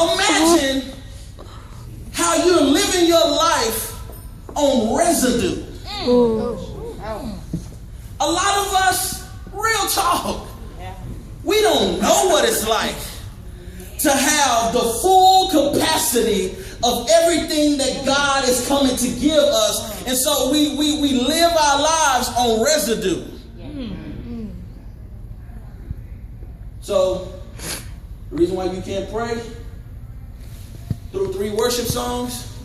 Imagine how you're living your life on residue. A lot of us, real talk, we don't know what it's like to have the full capacity of everything that God is coming to give us. And so we live our lives on residue. So the reason why you can't pray through 3 worship songs,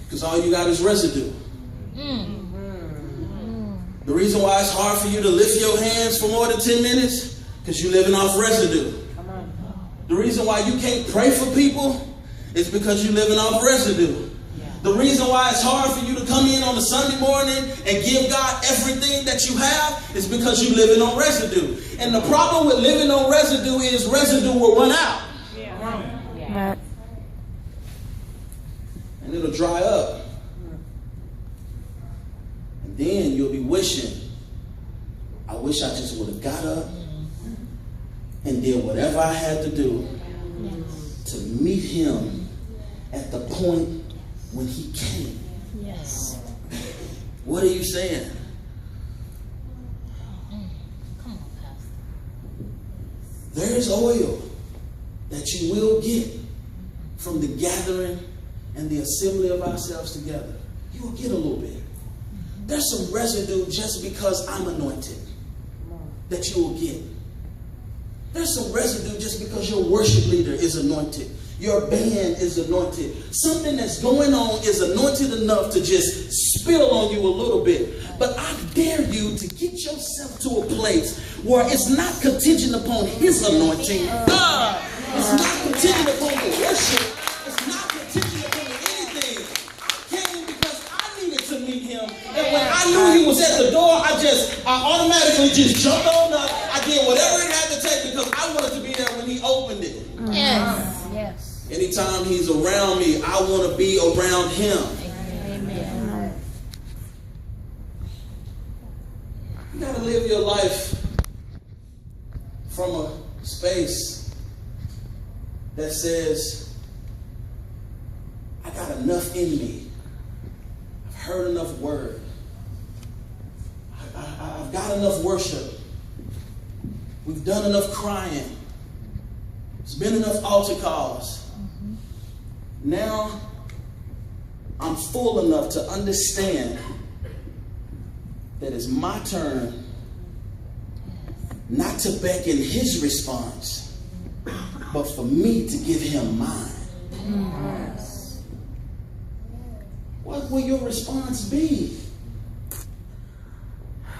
because all you got is residue. The reason why it's hard for you to lift your hands for more than 10 minutes, because you're living off residue. The reason why you can't pray for people is because you're living off residue. The reason why it's hard for you to come in on a Sunday morning and give God everything that you have is because you're living on residue. And the problem with living on residue is residue will run out. And it'll dry up. And then you'll be wishing, I wish I just would have got up and did whatever I had to do to meet him at the point when he came. Yes. What are you saying? Come on, Pastor. There is oil that you will get from the gathering and the assembly of ourselves together. You will get a little bit. There's some residue just because I'm anointed that you will get. There's some residue just because your worship leader is anointed. Your band is anointed. Something that's going on is anointed enough to just spill on you a little bit. But I dare you to get yourself to a place where it's not contingent upon his anointing. God, it's not contingent upon the worship. It's not contingent upon anything. I came because I needed to meet him. And when I knew he was at the door, I automatically just jumped on up. I did whatever it had to take because I wanted to be there when he opened it. Yes. Yes. Anytime he's around me, I want to be around him. Amen. You got to live your life from a space that says, I got enough in me. I've heard enough word. I've got enough worship. We've done enough crying. There's been enough altar calls. Now, I'm full enough to understand that it's my turn not to beckon his response, but for me to give him mine. What will your response be?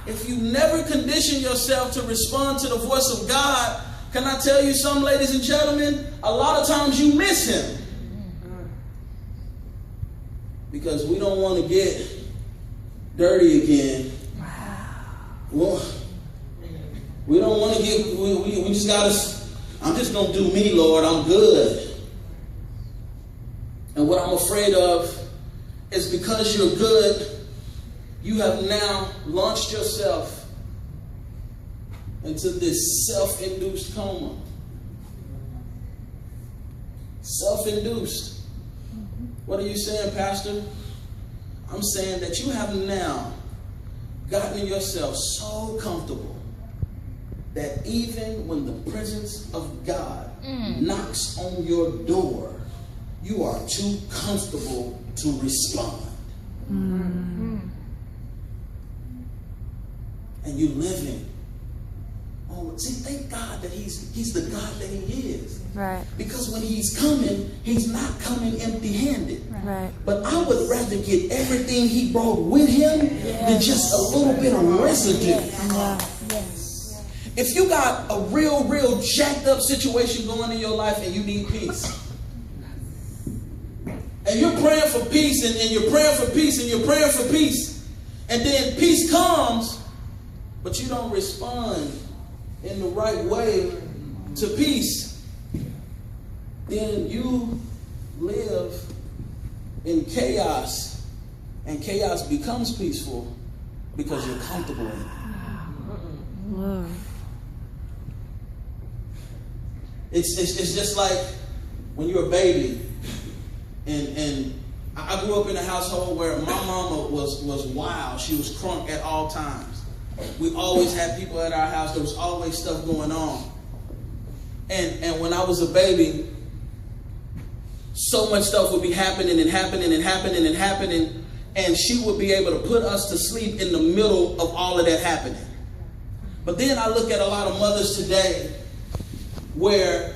If you never condition yourself to respond to the voice of God, can I tell you something, ladies and gentlemen? A lot of times you miss him. Because we don't want to get dirty again. Well, we don't want to get, we just got to, I'm just going to do me, Lord. I'm good. And what I'm afraid of is because you're good, you have now launched yourself into this self-induced coma. Self-induced. What are you saying, Pastor? I'm saying that you have now gotten yourself so comfortable that even when the presence of God knocks on your door, you are too comfortable to respond. And you're living. Oh, see, thank God that he's the God that he is. Right. Because when he's coming, he's not coming empty-handed. Right. But I would rather get everything he brought with him than just a little bit of residue. Yes. If you got a real jacked up situation going in your life and you need peace, and you're praying for peace and you're praying for peace and you're praying for peace, and then peace comes, but you don't respond in the right way to peace, then you live in chaos, and chaos becomes peaceful because you're comfortable in it. It's just like when you're a baby, and I grew up in a household where my mama was wild. She was crunk at all times. We always had people at our house. There was always stuff going on. And when I was a baby, so much stuff would be happening and happening and happening and happening. And she would be able to put us to sleep in the middle of all of that happening. But then I look at a lot of mothers today where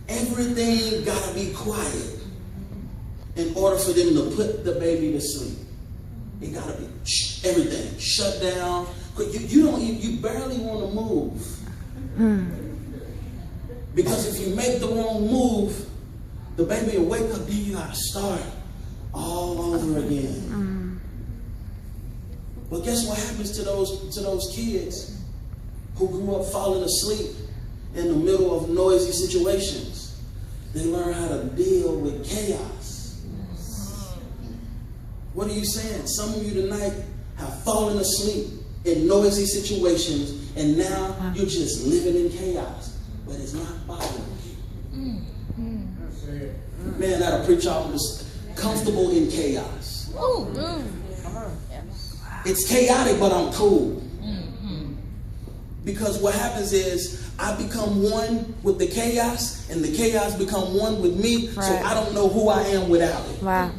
everything got to be quiet in order for them to put the baby to sleep. It got to be everything shut down. You barely want to move. Because if you make the wrong move, the baby will wake up, then you got to start all over again. But guess what happens to those kids who grew up falling asleep in the middle of noisy situations? They learn how to deal with chaos. What are you saying? Some of you tonight have fallen asleep in noisy situations, and now you're just living in chaos, but it's not bothering you. Man, that'll preach all this. Comfortable in chaos. It's chaotic, but I'm cool. Because what happens is I become one with the chaos, and the chaos become one with me. Right. So I don't know who I am without it. Wow.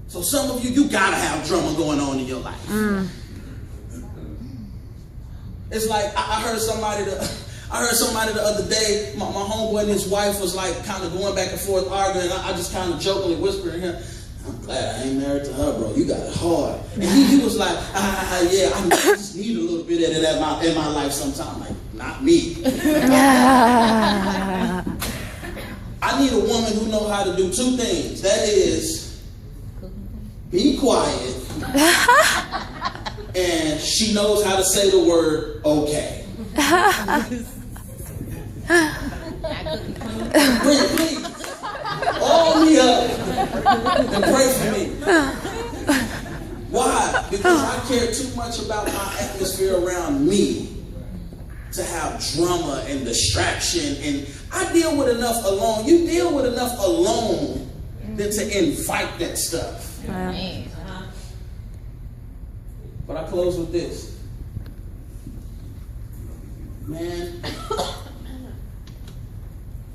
So some of you gotta have drama going on in your life. It's like I heard somebody the other day, my homeboy and his wife was like kind of going back and forth arguing. I just kind of jokingly whispered to him, I'm glad I ain't married to her, bro. You got it hard. And he was like, yeah, I just need a little bit of that in my life sometime. Like, not me. I need a woman who knows how to do two things. That is, be quiet, and she knows how to say the word okay. Please, hold me up and pray for me. Why? Because I care too much about my atmosphere around me to have drama and distraction. And I deal with enough alone. You deal with enough alone than to invite that stuff. But I close with this. Man,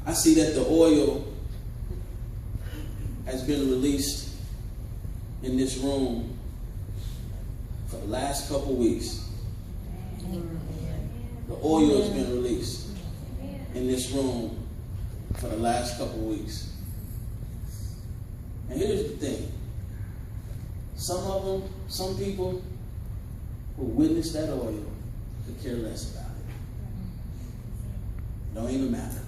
I see that the oil has been released in this room for the last couple weeks. The oil has been released in this room for the last couple weeks. And here's the thing. Some people who witness that oil could care less about it. Don't even matter.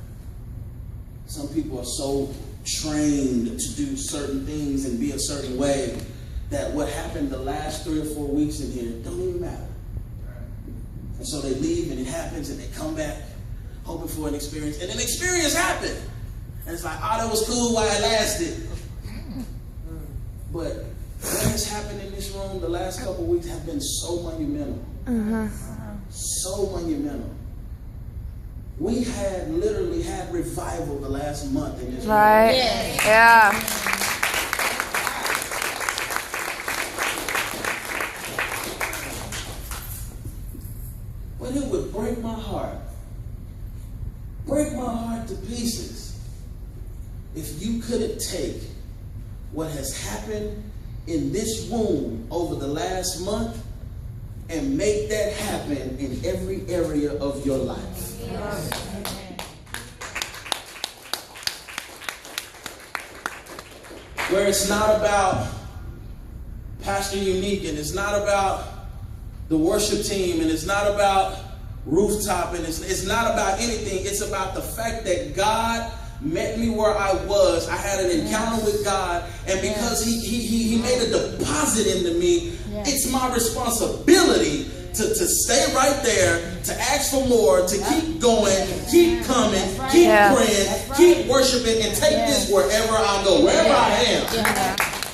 Some people are so trained to do certain things and be a certain way that what happened the last 3 or 4 weeks in here don't even matter. And so they leave and it happens and they come back hoping for an experience. And an experience happened. And it's like, oh, that was cool while it lasted. But what has happened in this room the last couple of weeks have been so monumental. So monumental. We had literally had revival the last month in this room. Right. Yeah. But it would break my heart to pieces if you couldn't take what has happened in this room over the last month and make that happen in every area of your life. Where it's not about Pastor Unique, and it's not about the worship team, and it's not about rooftop, and it's not about anything. It's about the fact that God met me where I was. I had an encounter with God, and because he made a deposit into me, it's my responsibility to stay right there, to ask for more, to keep going, keep coming, keep praying, keep worshiping, and take this wherever I go, wherever I am.